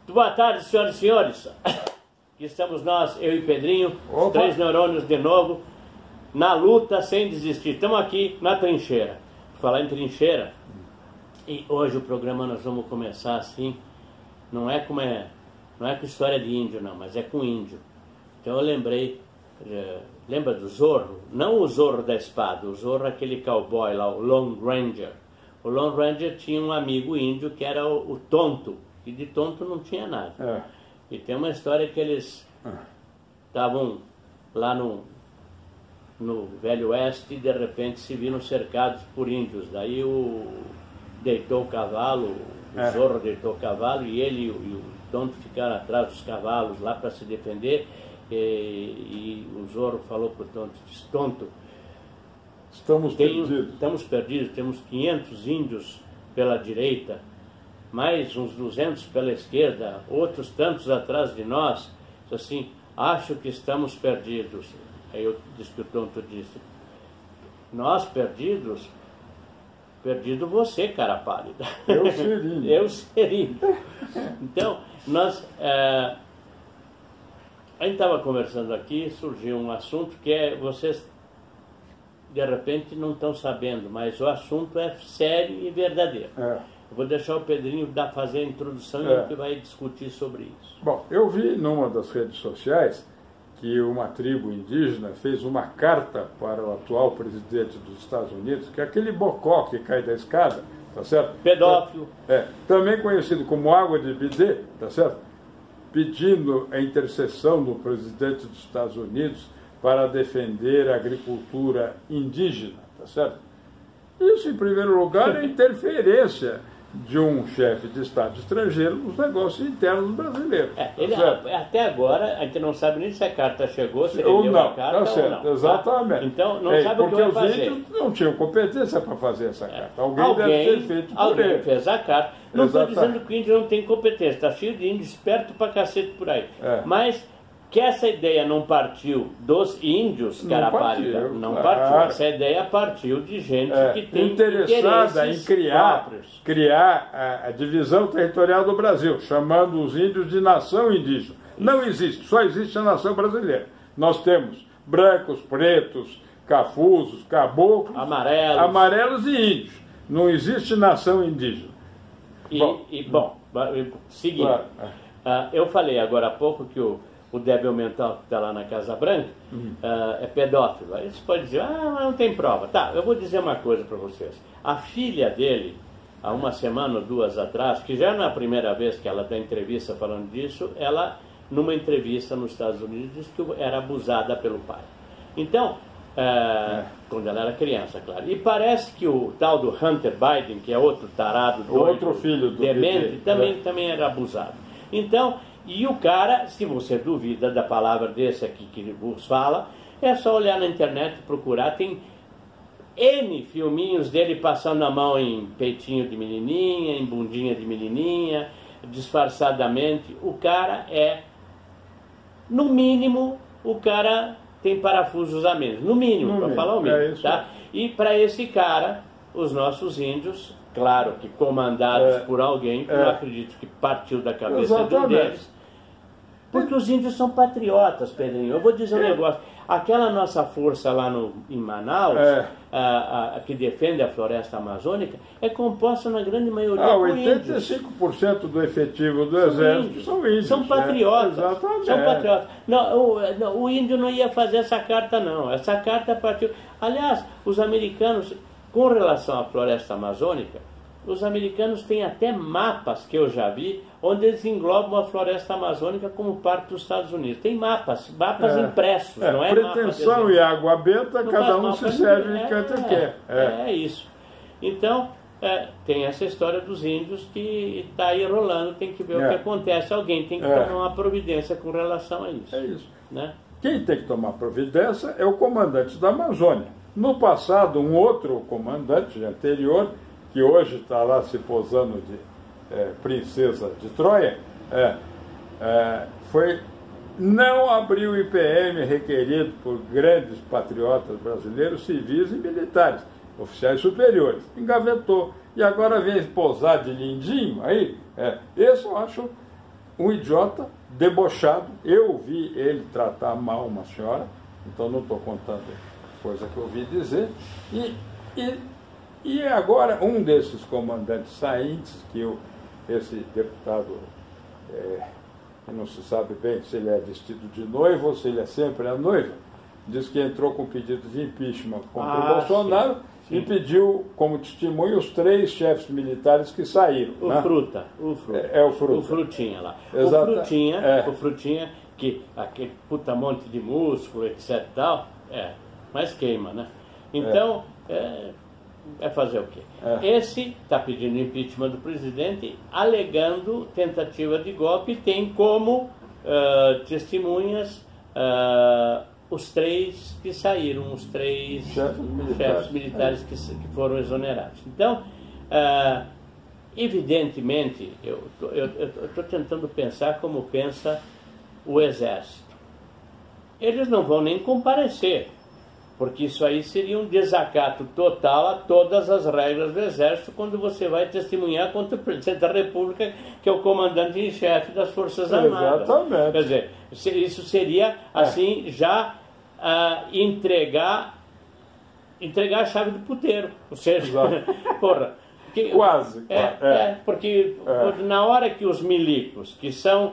Boa tarde, senhoras e senhores. Aqui estamos nós, eu e Pedrinho, os três neurônios de novo, na luta sem desistir. Estamos aqui na trincheira. Vou falar em trincheira, e hoje o programa nós vamos começar assim, não é com história de índio não, mas é com índio. Então eu lembrei, lembra do Zorro? Não o Zorro da espada, o Zorro aquele cowboy lá, o Lone Ranger. O Lone Ranger tinha um amigo índio que era o Tonto, e de tonto não tinha nada. E tem uma história que eles estavam lá no Velho Oeste e de repente se viram cercados por índios. Daí deitou o cavalo, o Zorro deitou o cavalo e ele e o Tonto ficaram atrás dos cavalos lá para se defender. E o Zorro falou para o Tonto, disse, Tonto, estamos perdidos, temos 500 índios pela direita, mais uns 200 pela esquerda, outros tantos atrás de nós. Assim, acho que estamos perdidos. Aí eu disse que o Tonto disse, nós perdidos? Perdido você, cara pálida. Eu seria. Eu seria. Então, nós... a gente estava conversando aqui, surgiu um assunto que vocês de repente não estão sabendo, mas o assunto é sério e verdadeiro. Eu vou deixar o Pedrinho fazer a introdução e ele que vai discutir sobre isso. Bom, eu vi numa das redes sociais que uma tribo indígena fez uma carta para o atual presidente dos Estados Unidos, que é aquele bocó que cai da escada, tá certo? Pedófilo. Também conhecido como água de bidê, tá certo? Pedindo a intercessão do presidente dos Estados Unidos para defender a agricultura indígena, tá certo? Isso, em primeiro lugar, é interferência de um chefe de Estado estrangeiro nos negócios internos brasileiros. Até agora, a gente não sabe nem se a carta chegou, se ele ou deu não, a carta tá certo, ou não. exatamente. Tá? Então, não sabe o que vai fazer. Porque os índios não tinham competência para fazer essa carta. Alguém deve ter feito por alguém ele. Fez a carta. Não estou dizendo que o índio não tem competência, está cheio de índio esperto pra cacete por aí. Mas que essa ideia não partiu dos índios, cara pálida, não partiu. Essa ideia partiu de gente que tem interessada em criar a divisão territorial do Brasil, chamando os índios de nação indígena. Não existe, só existe a nação brasileira. Nós temos brancos, pretos, cafusos, caboclos, amarelos e índios. Não existe nação indígena. Seguinte, eu falei agora há pouco que o débil mental que está lá na Casa Branca é pedófilo. Aí você pode dizer, mas não tem prova. Tá, eu vou dizer uma coisa para vocês. A filha dele, há uma semana ou duas atrás, que já não é a primeira vez que ela dá entrevista falando disso, ela, numa entrevista nos Estados Unidos, disse que era abusada pelo pai. Então, quando ela era criança, claro. E parece que o tal do Hunter Biden, que é outro tarado, outro filho do demente, também era abusado. Então, e o cara, se você duvida da palavra desse aqui que vos fala, é só olhar na internet e procurar. Tem N filminhos dele passando a mão em peitinho de menininha, em bundinha de menininha, disfarçadamente. O cara no mínimo, o cara tem parafusos a menos. No mínimo, para falar o mínimo. Tá? E para esse cara, os nossos índios, claro que comandados por alguém, que eu acredito que partiu da cabeça de um deles, porque os índios são patriotas, Pedrinho. Eu vou dizer um negócio. Aquela nossa força lá em Manaus, que defende a floresta amazônica, é composta na grande maioria por 85% do efetivo do exército são índios. São patriotas. Exatamente. São patriotas. Não, o índio não ia fazer essa carta, não. Essa carta partiu... Aliás, os americanos, com relação à floresta amazônica, os americanos têm até mapas que eu já vi, onde eles englobam a floresta amazônica como parte dos Estados Unidos. Tem mapas impressos, não é pretensão mapa e água benta, cada um se serve de quanto quer. É isso. Então, tem essa história dos índios que está aí rolando, tem que ver o que acontece. Alguém tem que tomar uma providência com relação a isso. É isso. Né? Quem tem que tomar providência é o comandante da Amazônia. No passado, um outro comandante anterior, que hoje está lá se posando de princesa de Troia, não abriu o IPM requerido por grandes patriotas brasileiros, civis e militares, oficiais superiores. Engavetou. E agora vem posar de lindinho aí. Esse eu acho um idiota, debochado. Eu vi ele tratar mal uma senhora, então não estou contando coisa que eu ouvi dizer. E agora, um desses comandantes saintes, esse deputado, não se sabe bem se ele é vestido de noivo ou se ele é sempre a noiva, diz que entrou com pedido de impeachment contra o Bolsonaro, sim. E pediu como testemunho os 3 chefes militares que saíram. O né? Fruta. O Fruta. O Frutinha lá. Exato. O Frutinha, que aquele puta monte de músculo, etc e tal, mas queima, né? Então, é fazer o quê? Esse está pedindo impeachment do presidente, alegando tentativa de golpe, e tem como testemunhas os 3 que saíram, os 3 chefes militares que foram exonerados. Então, evidentemente, eu estou tentando pensar como pensa o Exército. Eles não vão nem comparecer, porque isso aí seria um desacato total a todas as regras do Exército quando você vai testemunhar contra o presidente da República, que é o comandante em chefe das Forças Armadas. Exatamente. Quer dizer, isso seria, assim, já entregar a chave do puteiro. Ou seja, porra... Quase. Porque na hora que os milicos, que são...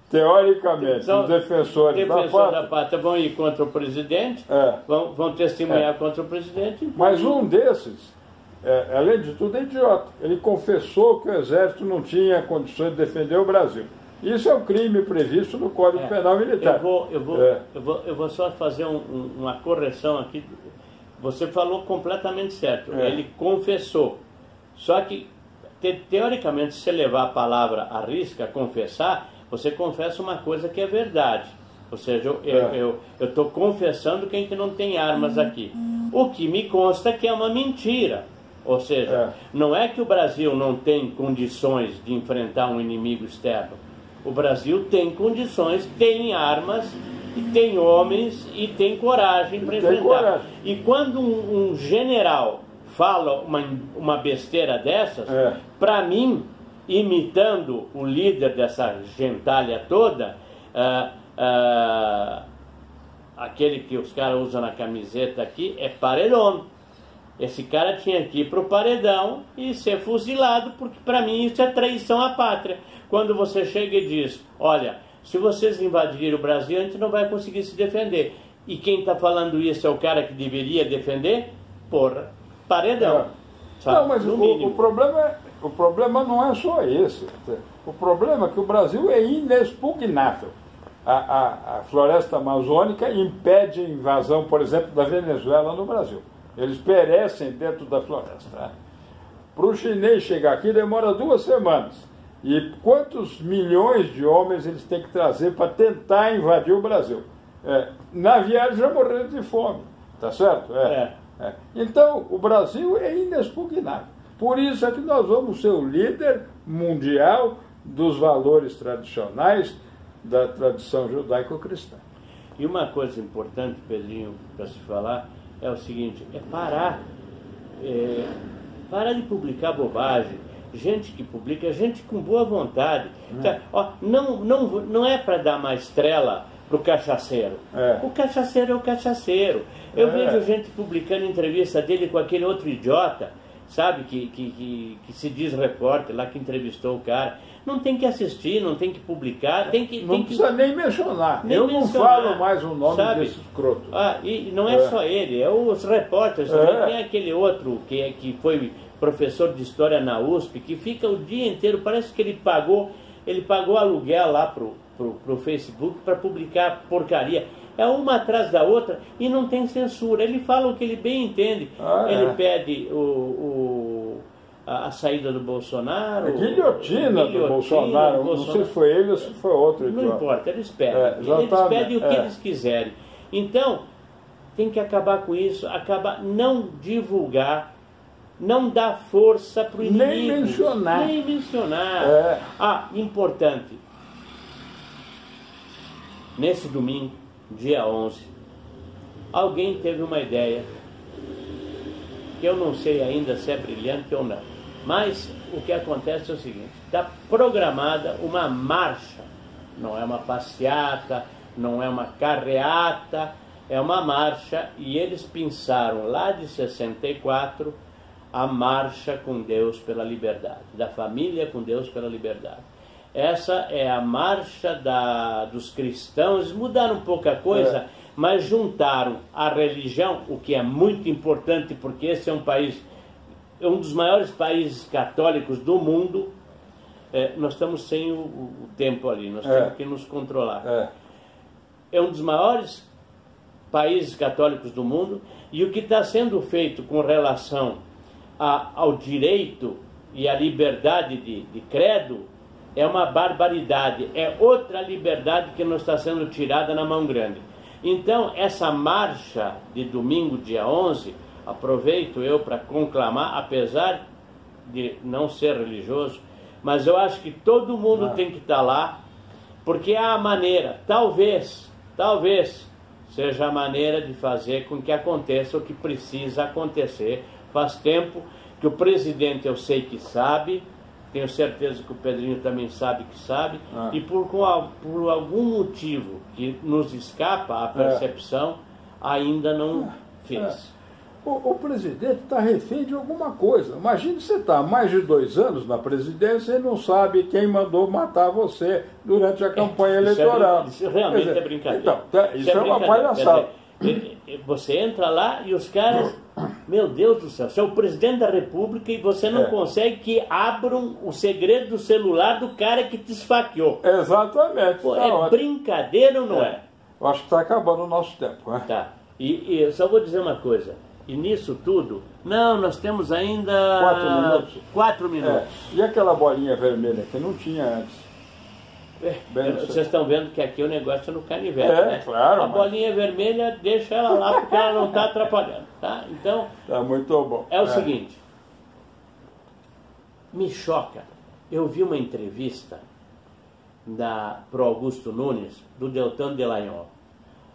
teoricamente, os defensores da pátria vão ir contra o presidente, vão testemunhar contra o presidente. Então... Mas um desses, além de tudo, é idiota. Ele confessou que o Exército não tinha condições de defender o Brasil. Isso é um crime previsto no Código Penal Militar. Eu vou só fazer uma correção aqui. Você falou completamente certo. Ele confessou. Só que, teoricamente, se você levar a palavra à risca, confessar, você confessa uma coisa que é verdade. Ou seja, eu estou confessando que a gente não tem armas aqui. O que me consta que é uma mentira. Ou seja, não é que o Brasil não tem condições de enfrentar um inimigo externo. O Brasil tem condições, tem armas, e tem homens e tem coragem para enfrentar. E quando um general fala uma besteira dessas, para mim, imitando o líder dessa gentalha toda, aquele que os caras usam na camiseta aqui, é paredão. Esse cara tinha que ir para o paredão e ser fuzilado, porque para mim isso é traição à pátria. Quando você chega e diz, olha, se vocês invadirem o Brasil, a gente não vai conseguir se defender. E quem está falando isso é o cara que deveria defender? Porra, paredão. Não, mas o problema não é só esse. O problema é que o Brasil é inexpugnável. A floresta amazônica impede a invasão, por exemplo, da Venezuela no Brasil. Eles perecem dentro da floresta. Para o chinês chegar aqui demora 2 semanas. E quantos milhões de homens eles têm que trazer para tentar invadir o Brasil? Na viagem já morreram de fome, tá certo? Então, o Brasil é inexpugnável. Por isso é que nós vamos ser o líder mundial dos valores tradicionais da tradição judaico-cristã. E uma coisa importante, Pedrinho, para se falar, é o seguinte, parar de publicar bobagem. Gente que publica, gente com boa vontade. Não é para dar mais trela para o cachaceiro. O cachaceiro é o cachaceiro. Eu vejo gente publicando entrevista dele com aquele outro idiota, sabe, que se diz repórter lá, que entrevistou o cara. Não tem que assistir, não tem que publicar, não precisa nem mencionar. Não falo mais o nome desse escroto. E não é só ele, é os repórteres. Tem aquele outro que foi professor de história na USP, que fica o dia inteiro, parece que ele pagou aluguel lá pro Facebook para publicar porcaria. É uma atrás da outra e não tem censura. Ele fala o que ele bem entende. Ele pede a saída do Bolsonaro. A guilhotina do Bolsonaro. Não sei se foi ele ou se foi outro. Não importa, eles pedem. Eles pedem o que eles quiserem. Então, tem que acabar com isso, não divulgar, não dar força para o inimigo. Nem mencionar. Importante. Nesse domingo, dia 11, alguém teve uma ideia, que eu não sei ainda se é brilhante ou não. Mas o que acontece é o seguinte, está programada uma marcha, não é uma passeata, não é uma carreata, é uma marcha, e eles pensaram lá de 64 a marcha com Deus pela liberdade, da família com Deus pela liberdade. Essa é a marcha dos cristãos, eles mudaram pouca coisa, mas juntaram a religião, o que é muito importante, porque esse é um país, um dos maiores países católicos do mundo. Nós estamos sem o tempo ali, nós temos que nos controlar. É um dos maiores países católicos do mundo, e o que está sendo feito com relação ao direito e à liberdade de credo é uma barbaridade, é outra liberdade que nos está sendo tirada na mão grande. Então, essa marcha de domingo, dia 11, aproveito eu para conclamar, apesar de não ser religioso, mas eu acho que todo mundo tem que estar lá, porque é a maneira, talvez, seja a maneira de fazer com que aconteça o que precisa acontecer. Faz tempo que o presidente, eu sei que sabe, tenho certeza que o Pedrinho também sabe que sabe, e por algum motivo que nos escapa a percepção, ainda não fez. O presidente está refém de alguma coisa. Imagine você estar há mais de 2 anos na presidência e não sabe quem mandou matar você durante a campanha eleitoral. Isso realmente é brincadeira. Então, isso é uma palhaçada. Você entra lá e os caras, meu Deus do céu, você é o presidente da República e você não consegue que abram o segredo do celular do cara que te esfaqueou. Exatamente. Pô, brincadeira ou não é? Eu acho que está acabando o nosso tempo. Tá. E eu só vou dizer uma coisa. E nisso tudo, nós temos ainda 4 minutos. 4 minutos. E aquela bolinha vermelha que não tinha antes? Vocês estão vendo que aqui o negócio é no canivete, né? Claro. A bolinha vermelha, deixa ela lá porque ela não está atrapalhando, tá? Então, tá muito bom. É o seguinte, me choca. Eu vi uma entrevista pro Augusto Nunes, do Deltan Delagnol.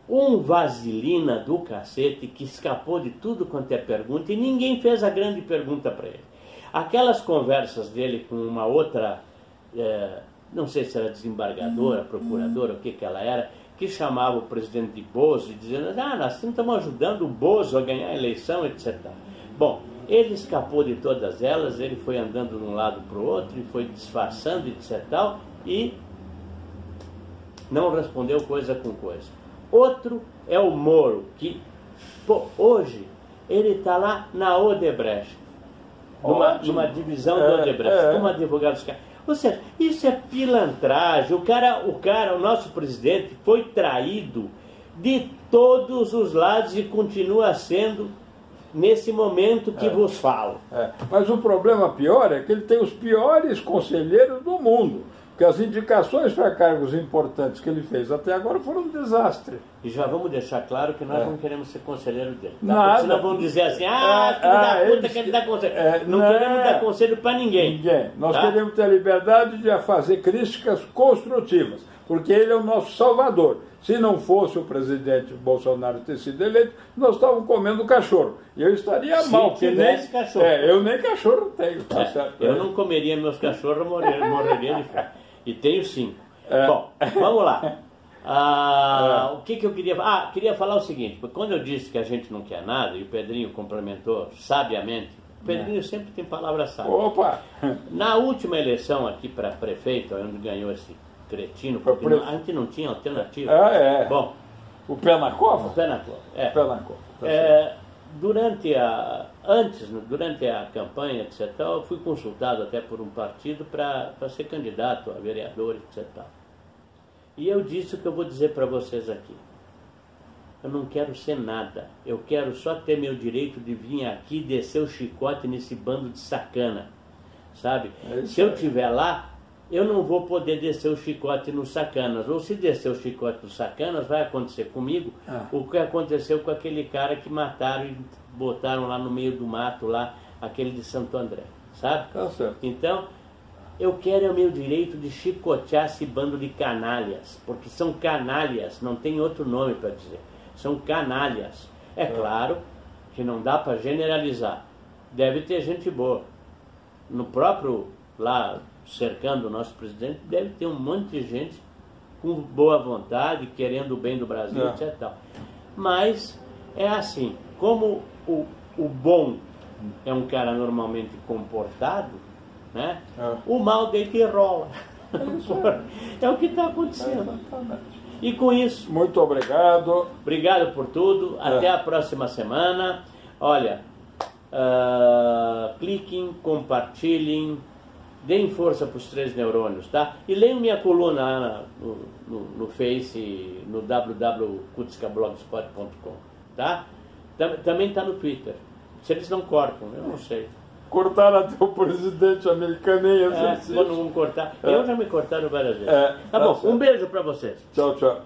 Um vaselina do cacete que escapou de tudo quanto é pergunta e ninguém fez a grande pergunta para ele. Aquelas conversas dele com uma outra, não sei se era desembargadora, procuradora, o que ela era, que chamava o presidente de Bozo, dizendo, nós estamos ajudando o Bozo a ganhar a eleição, etc. Bom, ele escapou de todas elas, ele foi andando de um lado para o outro, e foi disfarçando, etc. E não respondeu coisa com coisa. Outro é o Moro, que hoje ele está lá na Odebrecht, numa divisão da Odebrecht, como advogado dos caras. Ou seja, isso é pilantragem. O nosso presidente foi traído de todos os lados e continua sendo nesse momento que vos falo. Mas o problema pior é que ele tem os piores conselheiros do mundo. Porque as indicações para cargos importantes que ele fez até agora foram um desastre. E já vamos deixar claro que nós não queremos ser conselheiro dele. Tá? Nada. Senão vão dizer assim, filho da puta quer dar conselho. Não queremos dar conselho para ninguém. Nós queremos ter a liberdade de fazer críticas construtivas, porque ele é o nosso salvador. Se não fosse o presidente Bolsonaro ter sido eleito, nós estávamos comendo cachorro. E eu estaria mal. Se tivesse cachorro. Eu nem cachorro tenho. Eu não comeria meus cachorros, morreria de fome. E tenho sim. Bom, vamos lá. O que eu queria falar? Queria falar o seguinte, porque quando eu disse que a gente não quer nada, e o Pedrinho complementou sabiamente, o Pedrinho sempre tem palavra sábia. Opa! Na última eleição aqui para prefeito, onde ganhou esse cretino, porque a gente não tinha alternativa. Bom, o pé na cova? O pé na cova. O pé na cova. Durante a campanha, etc., eu fui consultado até por um partido para ser candidato a vereador, etc. E eu disse o que eu vou dizer para vocês aqui. Eu não quero ser nada. Eu quero só ter meu direito de vir aqui e descer o chicote nesse bando de sacana. Sabe? Se eu estiver lá, eu não vou poder descer o chicote nos sacanas. Ou se descer o chicote nos sacanas, vai acontecer comigo o que aconteceu com aquele cara que mataram e botaram lá no meio do mato, lá, aquele de Santo André. Sabe? Tá certo. Então, eu quero o meu direito de chicotear esse bando de canalhas. Porque são canalhas, não tem outro nome para dizer. São canalhas. É claro que não dá para generalizar. Deve ter gente boa. no próprio, lá cercando o nosso presidente, deve ter um monte de gente com boa vontade, querendo o bem do Brasil, etc. Tal. Mas é assim, como o bom é um cara normalmente comportado, né? O mal dele que rola. É o que está acontecendo. E com isso... Muito obrigado. Obrigado por tudo. Até a próxima semana. Olha, cliquem, compartilhem, deem força para os 3 neurônios, tá? E leiam minha coluna lá no Face, no www.kutzkablogspot.com, tá? Também está no Twitter. Se eles não cortam, eu não sei. Cortaram até o presidente americano em exercício. Quando vão cortar. Eu já me cortaram várias vezes. Tá bom, certo. um beijo para vocês. Tchau, tchau.